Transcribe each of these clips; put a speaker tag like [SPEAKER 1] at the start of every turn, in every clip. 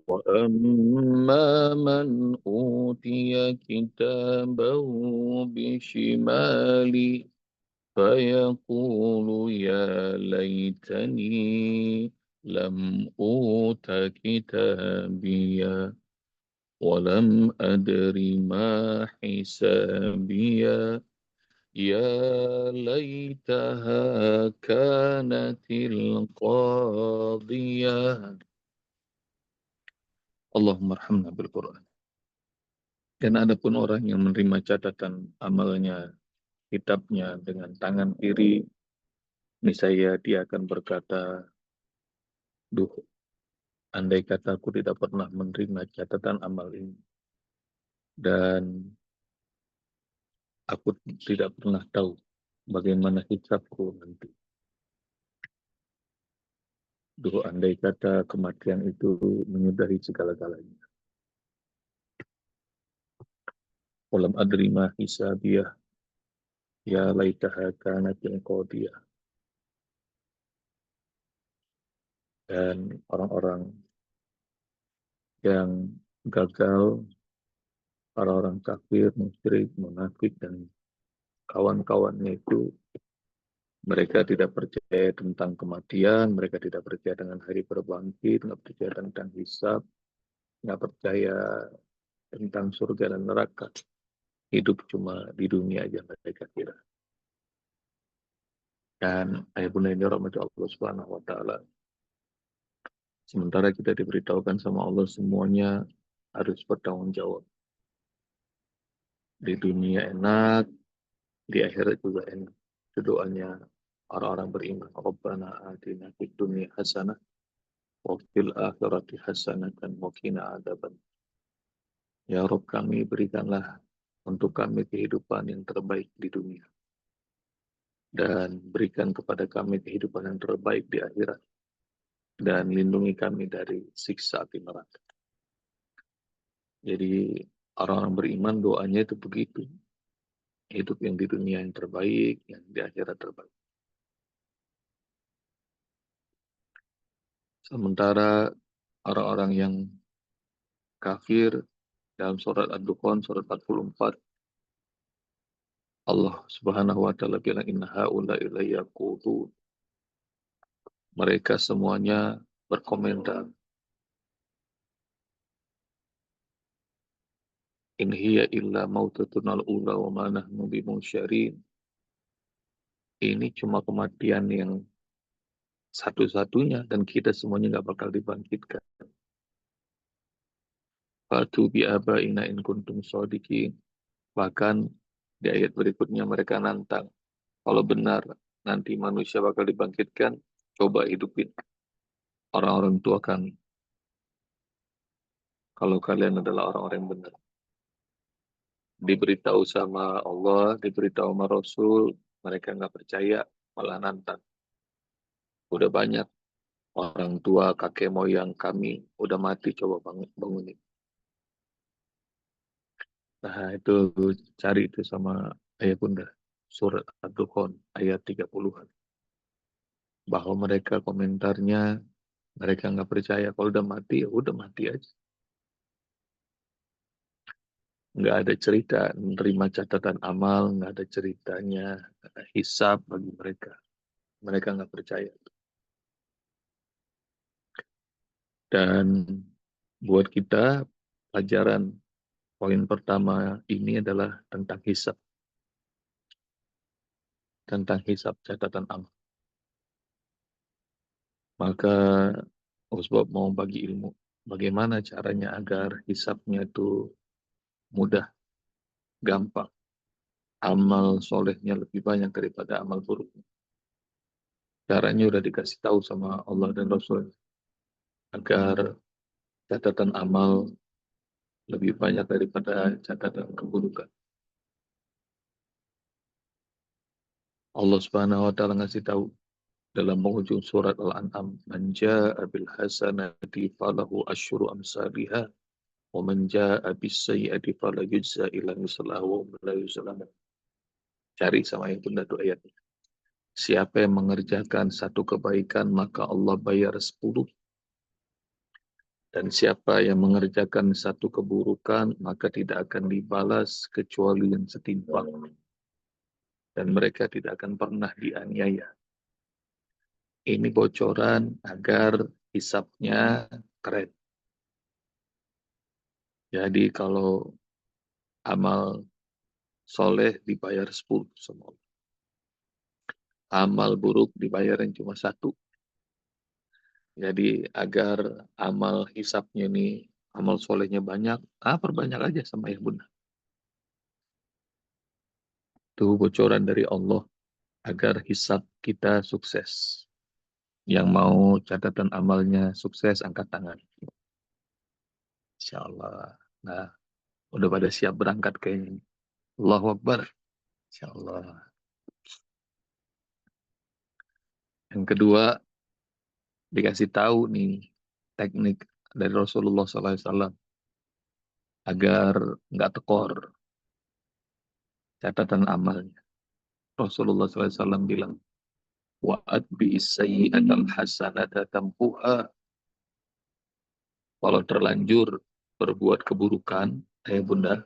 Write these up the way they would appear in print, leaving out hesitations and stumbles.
[SPEAKER 1] وأما من أوتي كتابه بشماله فيقول يا ليتني لم أوت كتابيا ولم أدر ما حسابيا يا ليتها كانت القاضية. Allahumma arhamna bil Quran. Dan ada pun orang yang menerima catatan amalnya, kitabnya dengan tangan kiri, niscaya dia akan berkata, duh, andai kata aku tidak pernah menerima catatan amal ini, dan aku tidak pernah tahu bagaimana hisabku nanti. Duh, andai kata kematian itu menyudahi segala-galanya. Walam adri ma hisabiyah, ya laitaha kanatil qadiyah. Dan orang-orang yang gagal, para orang kafir, musyrik, munafik, dan kawan-kawannya itu, mereka tidak percaya tentang kematian, mereka tidak percaya dengan hari berbangkit, nggak percaya tentang hisab, nggak percaya tentang surga dan neraka. Hidup cuma di dunia aja mereka kira. Dan ayah bunda ini rahmati Allah Subhanahu wa Ta'ala. Sementara kita diberitahukan sama Allah semuanya harus bertanggung jawab. Di dunia enak, di akhirat juga enak. Itu doanya orang-orang beriman. Rabbana atina fid dunya hasanah wa fil akhirati hasanatan wa qina adzaban. Ya Rabb, kami berikanlah untuk kami kehidupan yang terbaik di dunia, dan berikan kepada kami kehidupan yang terbaik di akhirat, dan lindungi kami dari siksa api neraka. Jadi orang-orang beriman doanya itu begitu. Hidup yang di dunia yang terbaik, yang di akhirat terbaik. Sementara orang-orang yang kafir, dalam surat Ad-Dukhan, surat 44, Allah Subhanahu wa Ta'ala bilang, inna haula'i la yaqulun. Mereka semuanya berkomentar, in hiya illa mautatunal ula wa ma nahnu bimunsyarin. Ini cuma kematian yang satu-satunya, dan kita semuanya nggak bakal dibangkitkan. Fatu bi abaina in kuntum shadiqin. Bahkan di ayat berikutnya mereka nantang, kalau benar nanti manusia bakal dibangkitkan, coba hidupin orang-orang tua kami. Kalau kalian adalah orang-orang yang benar. Diberitahu sama Allah, diberitahu sama Rasul, mereka nggak percaya, malah nantang. Udah banyak orang tua, kakek moyang kami, udah mati, coba bangunin. Nah itu cari itu sama ayah bunda. Surat Ad-Dukhan ayat 30-an. Bahwa mereka komentarnya, mereka nggak percaya. Kalau udah mati, ya udah mati aja. Nggak ada cerita menerima catatan amal, nggak ada ceritanya hisab bagi mereka. Mereka nggak percaya. Dan buat kita, pelajaran poin pertama ini adalah tentang hisab. Tentang hisab catatan amal. Maka Usbab mau bagi ilmu. Bagaimana caranya agar hisabnya itu mudah, gampang. Amal solehnya lebih banyak daripada amal buruknya. Caranya udah dikasih tahu sama Allah dan Rasul. Agar catatan amal lebih banyak daripada catatan keburukan. Allah Subhanahu wa Ta'ala ngasih tahu dalam penghujung surat Al-An'am, man jaa'a bil hasanati falahu asyru amsalihha wa man jaa'a bis sayyi'ati fala yujza illa mislaha wa hum la yuzlamun. Cari sama yang bunda tuh ayatnya. Siapa yang mengerjakan satu kebaikan, maka Allah bayar 10. Dan siapa yang mengerjakan satu keburukan, maka tidak akan dibalas kecuali yang setimpal. Dan mereka tidak akan pernah dianiaya. Ini bocoran agar hisapnya keren. Jadi kalau amal soleh dibayar 10 semua. Amal buruk dibayar yang cuma satu. Jadi agar amal hisapnya ini, amal solehnya banyak, perbanyak aja sama yang benar. Itu bocoran dari Allah agar hisap kita sukses. Yang mau catatan amalnya sukses, angkat tangan. Insya Allah. Nah, udah pada siap berangkat kayaknya. Allahu Akbar. Insya Allah. Yang kedua, dikasih tahu nih teknik dari Rasulullah SAW agar nggak tekor catatan amalnya. Rasulullah SAW bilang, wa'ad bi'isayyi'atal hasanata tampuha. Kalau terlanjur berbuat keburukan, bunda,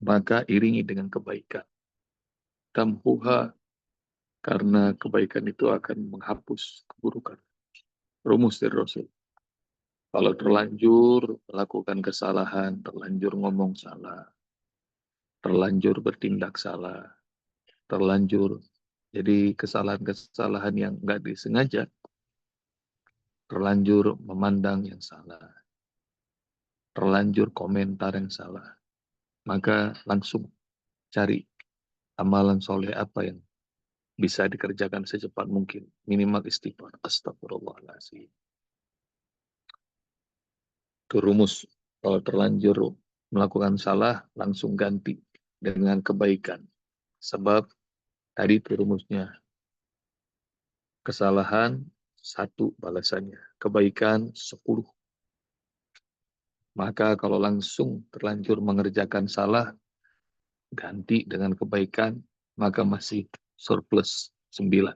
[SPEAKER 1] maka iringi dengan kebaikan. Tampuha, karena kebaikan itu akan menghapus keburukan. Rumus dari Rasul. Kalau terlanjur melakukan kesalahan, terlanjur ngomong salah, terlanjur bertindak salah, terlanjur jadi kesalahan-kesalahan yang nggak disengaja, terlanjur memandang yang salah, terlanjur komentar yang salah, maka langsung cari amalan soleh apa yang bisa dikerjakan secepat mungkin. Minimal istighfar. Astagfirullahaladzim. Itu rumus. Kalau terlanjur melakukan salah, langsung ganti dengan kebaikan. Sebab tadi itu rumusnya. Kesalahan, 1 balasannya. Kebaikan, 10. Maka kalau langsung terlanjur mengerjakan salah, ganti dengan kebaikan, maka masih surplus 9.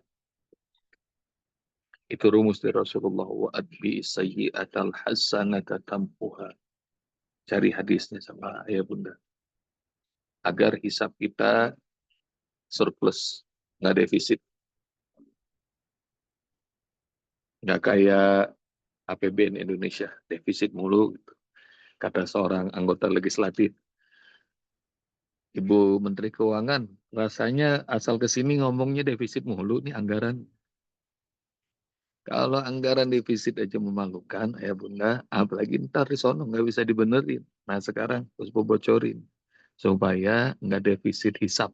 [SPEAKER 1] Itu rumus dari Rasulullah. Wa'adbi sayyi'atal hasanata tampuha. Cari hadisnya sama ayah bunda. Agar hisab kita surplus, nggak defisit. Nggak kayak APBN Indonesia, defisit mulu. Gitu. Kata seorang anggota legislatif. Ibu Menteri Keuangan, rasanya asal kesini ngomongnya defisit mulu nih anggaran. Kalau anggaran defisit aja memalukan, ya bunda, apalagi ntar di sono nggak bisa dibenerin. Nah sekarang harus bocorin supaya nggak defisit hisap.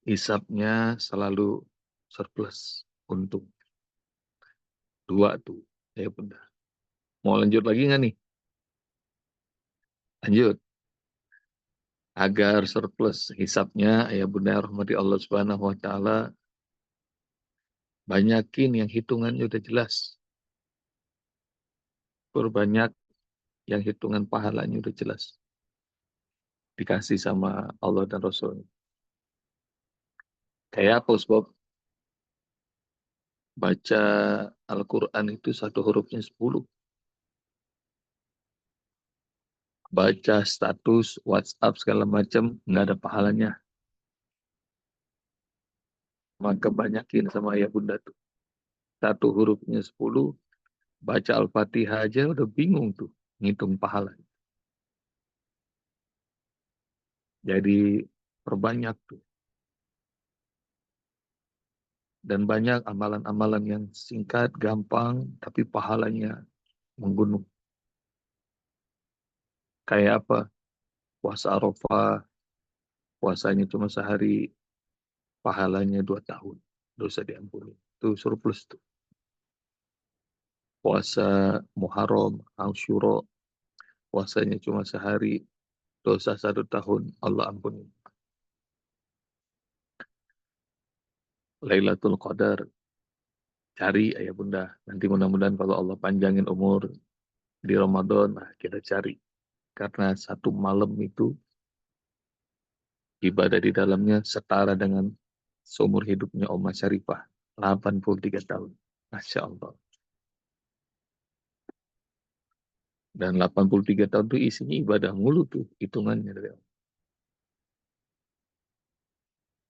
[SPEAKER 1] Hisapnya selalu surplus, untung. 2 tuh, ya bunda. Mau lanjut lagi nggak nih? Lanjut. Agar surplus hisapnya, ya bunda rahmati Allah Subhanahu Wa Taala, banyakin yang hitungannya udah jelas. Perbanyak yang hitungan pahalanya udah jelas. Dikasih sama Allah dan Rasul. Kayak apa sebab baca Al-Quran itu satu hurufnya 10. Baca status, WhatsApp, segala macam, nggak ada pahalanya. Maka banyakin sama ayah bunda tuh. Satu hurufnya 10, baca Al-Fatihah aja udah bingung tuh. Ngitung pahala. Jadi perbanyak tuh. Dan banyak amalan-amalan yang singkat, gampang, tapi pahalanya menggunung. Kayak apa? Puasa Arafah, puasanya cuma sehari, pahalanya 2 tahun. Dosa diampuni. Itu surplus tuh. Puasa Muharram, Ashura, puasanya cuma sehari, dosa 1 tahun, Allah ampuni. Lailatul Qadar, cari ayah bunda. Nanti mudah-mudahan kalau Allah panjangin umur di Ramadan, nah kita cari. Karena 1 malam itu ibadah di dalamnya setara dengan seumur hidupnya Oma Syarifah, 83 tahun. Masya Allah. Dan 83 tahun itu isinya ibadah mulu tuh hitungannya dari Allah.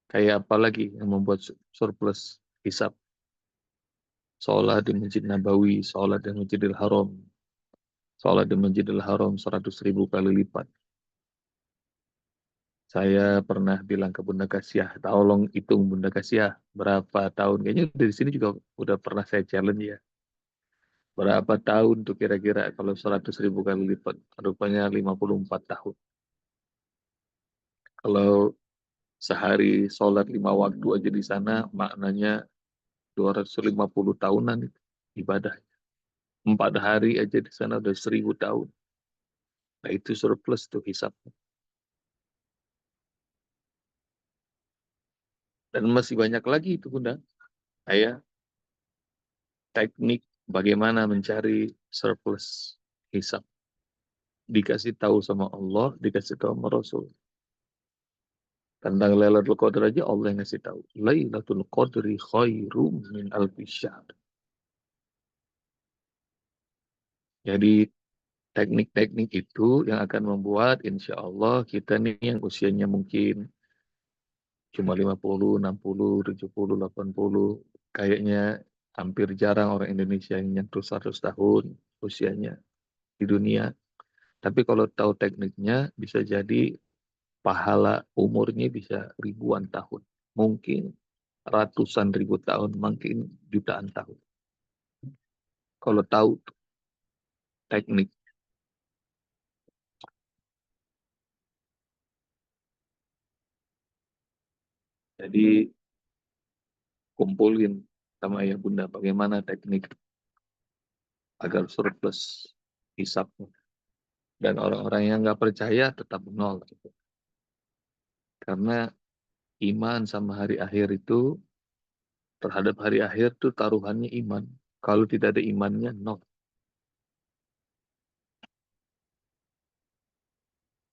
[SPEAKER 1] Kayak apa lagi yang membuat surplus hisab? Sholat di Masjid Nabawi, sholat di Masjidil Haram. Sholat di Masjidil Haram 100.000 kali lipat. Saya pernah bilang ke Bunda Kasiah, tolong hitung Bunda Kasiah berapa tahun. Kayaknya dari sini juga udah pernah saya challenge ya. Berapa tahun tuh kira-kira kalau 100.000 kali lipat? Rupanya 54 tahun. Kalau sehari sholat 5 waktu aja di sana, maknanya 250 tahunan itu ibadah. 4 hari aja di sana udah 1.000 tahun. Nah itu surplus tuh hisap. Dan masih banyak lagi itu Bunda. Saya teknik bagaimana mencari surplus hisap. Dikasih tahu sama Allah, dikasih tahu sama Rasul. Tentang Lailatul Qadar aja Allah yang ngasih tahu. Lailatul Qadri khairum min alfi syahr. Jadi teknik-teknik itu yang akan membuat insya Allah kita nih yang usianya mungkin cuma 50, 60, 70, 80. Kayaknya hampir jarang orang Indonesia yang nyentuh 100 tahun usianya di dunia. Tapi kalau tahu tekniknya bisa jadi pahala umurnya bisa ribuan tahun. Mungkin ratusan ribu tahun, mungkin jutaan tahun. Kalau tahu teknik. Jadi kumpulin sama ayah bunda bagaimana teknik agar surplus hisapnya. Dan orang-orang yang nggak percaya tetap nol. Gitu. Karena iman sama hari akhir itu terhadap hari akhir tuh taruhannya iman. Kalau tidak ada imannya, nol.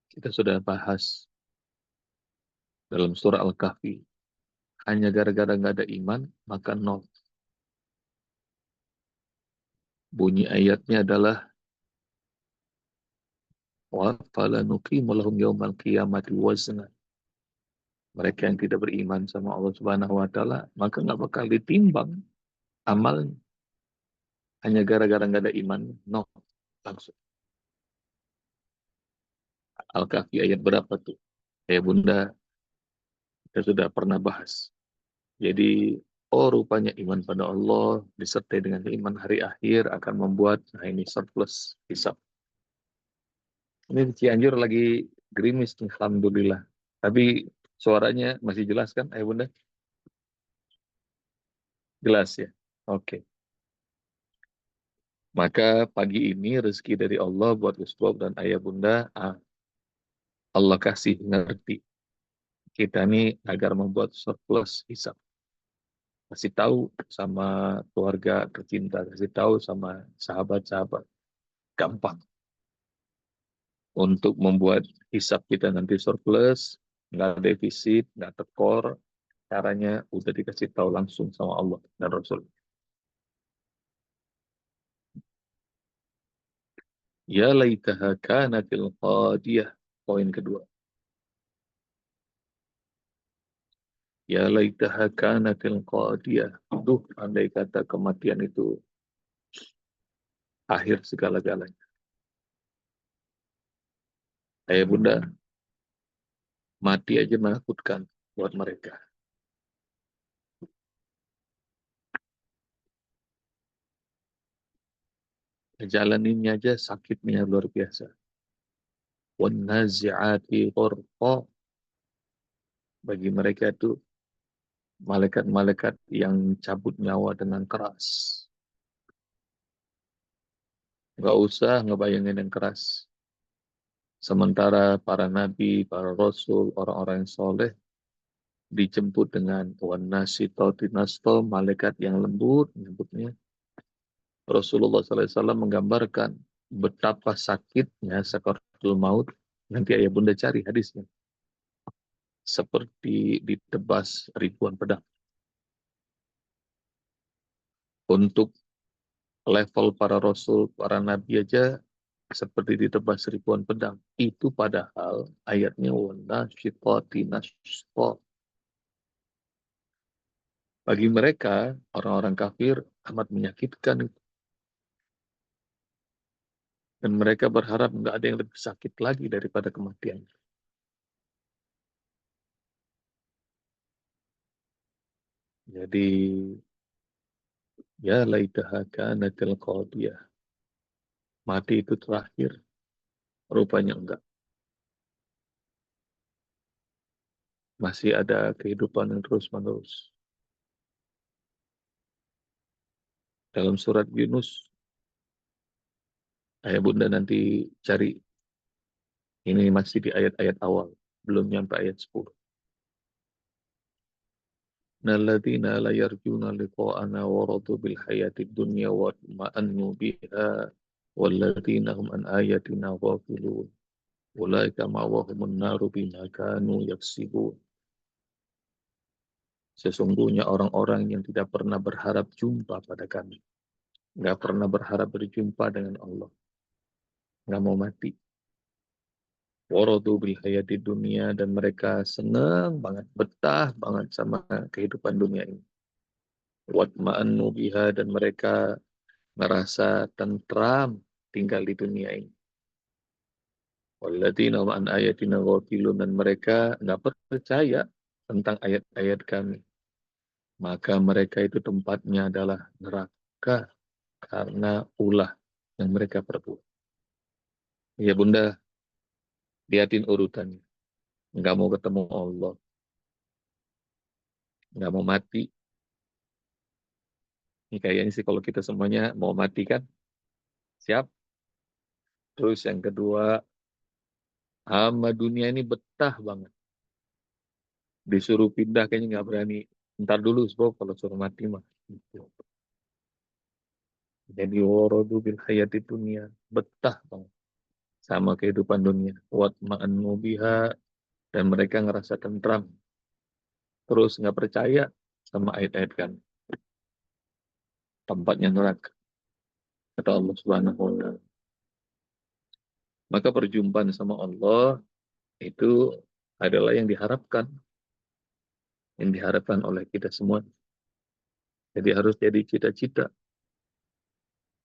[SPEAKER 1] Kita sudah bahas dalam surah Al-Kahfi. Hanya gara-gara nggak ada iman, maka nol. Bunyi ayatnya adalah wa fala nuqimu lahum yaumal qiyamati wazna. Mereka yang tidak beriman sama Allah Subhanahu wa taala, maka nggak bakal ditimbang amal hanya gara-gara nggak ada iman, nol. Langsung. Al-Kahfi ayat berapa tuh? Ya Bunda, kita sudah pernah bahas. Jadi, oh rupanya iman pada Allah disertai dengan iman hari akhir akan membuat, nah ini surplus hisab. Ini di Cianjur lagi gerimis nih, Alhamdulillah. Tapi suaranya masih jelas kan, Ayah Bunda? Jelas ya? Oke. Maka pagi ini rezeki dari Allah buat Gus Bob dan Ayah Bunda, Allah kasih ngerti kita nih agar membuat surplus hisab. Kasih tahu sama keluarga tercinta, kasih tahu sama sahabat-sahabat. Gampang untuk membuat hisap kita nanti surplus, nggak defisit, nggak tekor. Caranya udah dikasih tahu langsung sama Allah dan Rasul. Ya laitaha kanatil qadiyah. Poin kedua. Ya laitaha kanatil qadiyah. Duh, andai kata kematian itu akhir segala-galanya. Ayah bunda, mati aja menakutkan buat mereka. Jalaninnya aja sakitnya luar biasa. Wan nazi'ati ghurqa. Bagi mereka itu malaikat-malaikat yang cabut nyawa dengan keras. Nggak usah ngebayangin yang keras. Sementara para nabi, para rasul, orang-orang yang soleh dijemput dengan wanasito tinasto, malaikat yang lembut menyebutnya. Rasulullah SAW menggambarkan betapa sakitnya sakaratul maut. Nanti ayah bunda cari hadisnya. Seperti ditebas ribuan pedang. Untuk level para rasul, para nabi aja seperti ditebas ribuan pedang. Itu padahal ayatnya wana syifati nasfa. Bagi mereka, orang-orang kafir amat menyakitkan itu. Dan mereka berharap nggak ada yang lebih sakit lagi daripada kematian. Jadi, ya laitaha kanatil qadiyah. Mati itu terakhir. Rupanya enggak. Masih ada kehidupan yang terus-menerus. Dalam surat Yunus, ayah bunda nanti cari. Ini masih di ayat-ayat awal. Belum nyampe ayat 10. Nalladzina la yarjuna liqa'ana wa radu bil hayatid dunya wa ma'annu biha walladzina hum an ayatina ghafilun. Ulaika ma'wahumun naru bima kanu yaksibun. Sesungguhnya orang-orang yang tidak pernah berharap jumpa pada kami. Nggak pernah berharap berjumpa dengan Allah. Nggak mau mati. Waradu bil hayati dunia, dan mereka senang banget, betah banget sama kehidupan dunia ini. Watma'annu biha, dan mereka merasa tentram tinggal di dunia ini. Walladzina wa an ayatina ghafilun, dan mereka nggak percaya tentang ayat-ayat kami. Maka mereka itu tempatnya adalah neraka karena ulah yang mereka perbuat. Ya bunda, lihatin urutannya. Nggak mau ketemu Allah, nggak mau mati. Ini kayaknya sih kalau kita semuanya mau mati kan, siap. Terus yang kedua, sama dunia ini betah banget. Disuruh pindah kayaknya nggak berani. Ntar dulu sebab kalau suruh mati mah. Gitu. Jadi waradu bil hayati dunia, betah banget sama kehidupan dunia. Wat ma'annu biha, dan mereka ngerasa tentram. Terus nggak percaya sama ayat-ayat kan. Tempatnya neraka, kata Allah Subhanahu wa Ta'ala. Maka perjumpaan sama Allah itu adalah yang diharapkan oleh kita semua. Jadi harus jadi cita-cita.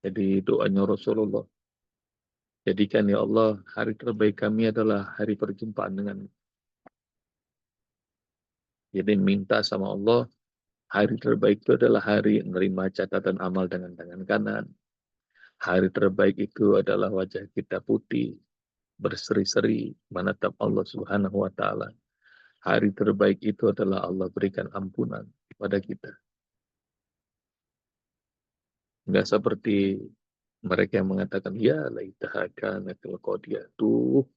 [SPEAKER 1] Jadi doanya Rasulullah. Jadikan ya Allah, hari terbaik kami adalah hari perjumpaan dengan. Jadi minta sama Allah, hari terbaik itu adalah hari menerima catatan amal dengan tangan kanan. Hari terbaik itu adalah wajah kita putih, berseri-seri, menatap Allah Subhanahu wa Ta'ala. Hari terbaik itu adalah Allah berikan ampunan kepada kita. Enggak seperti mereka yang mengatakan, ya laitaha kanatil qadiyah. Tuh,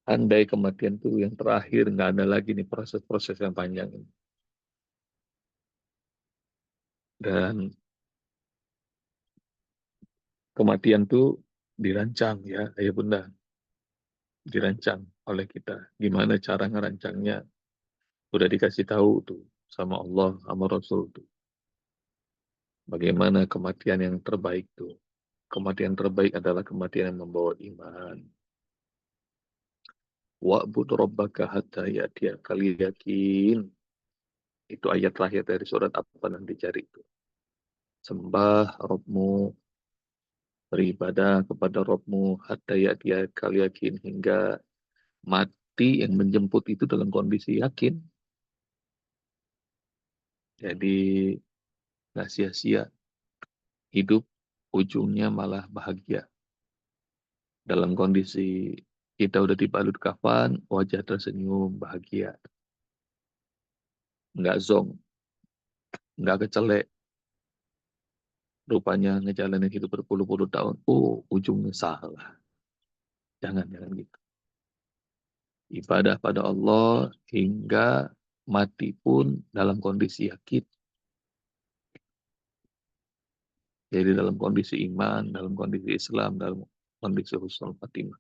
[SPEAKER 1] andai kematian itu yang terakhir, nggak ada lagi nih proses-proses yang panjang ini. Dan kematian itu dirancang ya, ayah bunda, dirancang oleh kita. Gimana cara ngerancangnya? Udah dikasih tahu tuh sama Allah, sama Rasul tuh. Bagaimana kematian yang terbaik tuh? Kematian terbaik adalah kematian yang membawa iman. Wa'bud rabbaka hatta ya'tiyakal yakin. Itu ayat terakhir dari surat apa nanti cari itu. Sembah Rabbmu, beribadah kepada Rabbmu hatta ya'tiyakal yakin, hingga mati yang menjemput itu dalam kondisi yakin. Jadi nggak sia-sia hidup, ujungnya malah bahagia. Dalam kondisi kita udah dibalut kafan, wajah tersenyum, bahagia. Nggak zong, nggak kecelek. Rupanya ngejalanin hidup berpuluh-puluh tahun. Oh, ujungnya salah. Jangan gitu. Ibadah pada Allah hingga mati pun dalam kondisi yakin. Jadi dalam kondisi iman, dalam kondisi Islam, dalam kondisi husnul khatimah.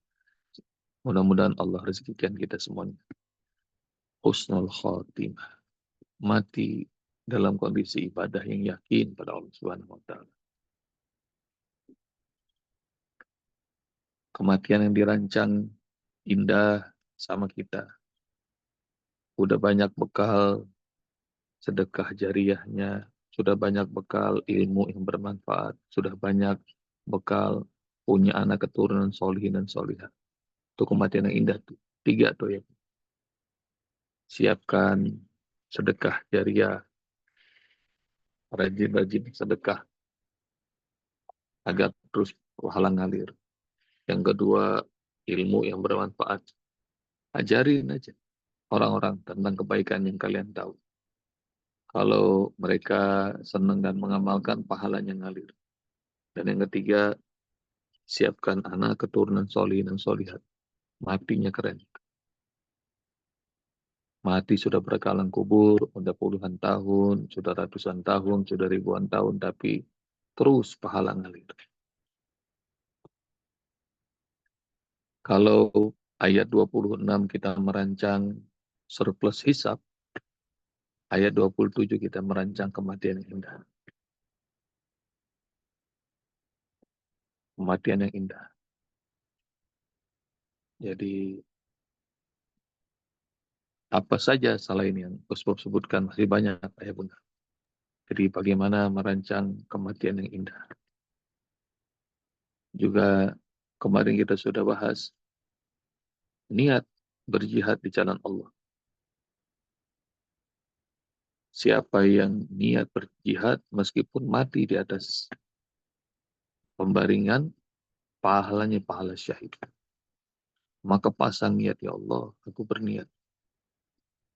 [SPEAKER 1] Mudah-mudahan Allah rezekikan kita semuanya husnul khatimah. Mati dalam kondisi ibadah yang yakin pada Allah Subhanahu wa taala. Kematian yang dirancang indah sama kita. Udah banyak bekal sedekah jariahnya, sudah banyak bekal ilmu yang bermanfaat, sudah banyak bekal punya anak keturunan solihin dan solihah. Itu kematian yang indah tuh. 3 tuh ya. Siapkan sedekah jariah, rajin-rajin sedekah agar terus pahala ngalir. Yang kedua, ilmu yang bermanfaat. Ajarin aja orang-orang tentang kebaikan yang kalian tahu. Kalau mereka senang dan mengamalkan, pahalanya ngalir. Dan yang ketiga, siapkan anak keturunan solihin dan solihat. Matinya keren. Mati sudah berkalang kubur, sudah puluhan tahun, sudah ratusan tahun, sudah ribuan tahun, tapi terus pahala ngalir. Kalau ayat 26 kita merancang surplus hisab, ayat 27 kita merancang kematian yang indah. Kematian yang indah. Jadi apa saja selain yang Ustaz sebutkan masih banyak ayah bunda. Jadi bagaimana merancang kematian yang indah. Juga kemarin kita sudah bahas niat berjihad di jalan Allah. Siapa yang niat berjihad meskipun mati di atas pembaringan, pahalanya pahala syahid. Maka pasang niat, ya Allah, aku berniat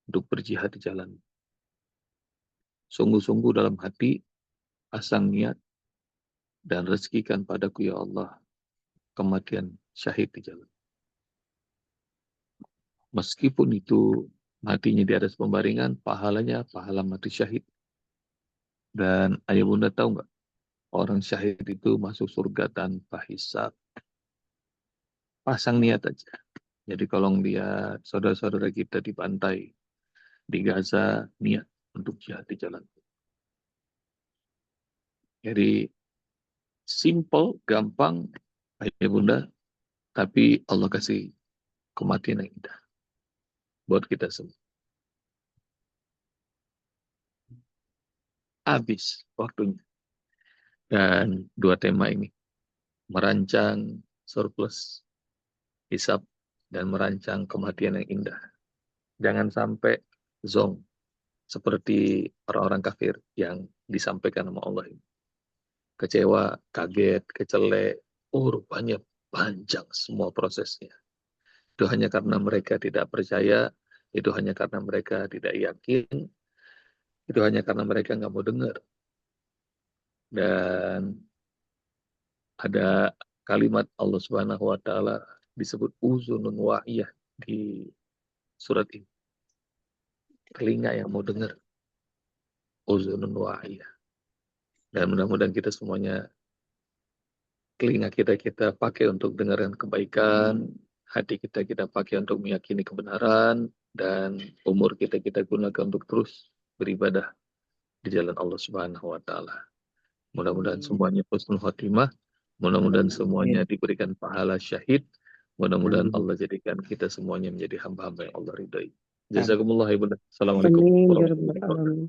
[SPEAKER 1] untuk berjihad di jalan. Sungguh-sungguh dalam hati, pasang niat, dan rezekikan padaku, ya Allah, kematian syahid di jalan. Meskipun itu matinya di atas pembaringan, pahalanya pahala mati syahid. Dan ayah bunda tahu nggak, orang syahid itu masuk surga tanpa hisab. Pasang niat aja. Jadi kalau lihat saudara-saudara kita di pantai, di Gaza, niat untuk jihad di jalan. Jadi simple, gampang, ayah bunda, tapi Allah kasih kematian yang indah buat kita semua. Habis waktunya. Dan 2 tema ini, merancang surplus hisab dan merancang kematian yang indah. Jangan sampai zong seperti orang-orang kafir yang disampaikan sama Allah ini. Kecewa, kaget, kecelek, rupanya panjang semua prosesnya. Itu hanya karena mereka tidak percaya, itu hanya karena mereka tidak yakin, itu hanya karena mereka nggak mau dengar. Dan ada kalimat Allah Subhanahu wa taala disebut uzunun wa'iyah di surat ini. Telinga yang mau dengar. Uzunun wa'iyah. Dan mudah-mudahan kita semuanya, telinga kita pakai untuk dengarkan kebaikan, hati kita pakai untuk meyakini kebenaran, dan umur kita gunakan untuk terus beribadah di jalan Allah Subhanahu wa taala. Mudah-mudahan semuanya husnul khotimah, mudah-mudahan semuanya diberikan pahala syahid, mudah-mudahan Allah jadikan kita semuanya menjadi hamba-hamba yang Allah ridhai. Jazakumullah ibunda. Assalamualaikum warahmatullahi wabarakatuh.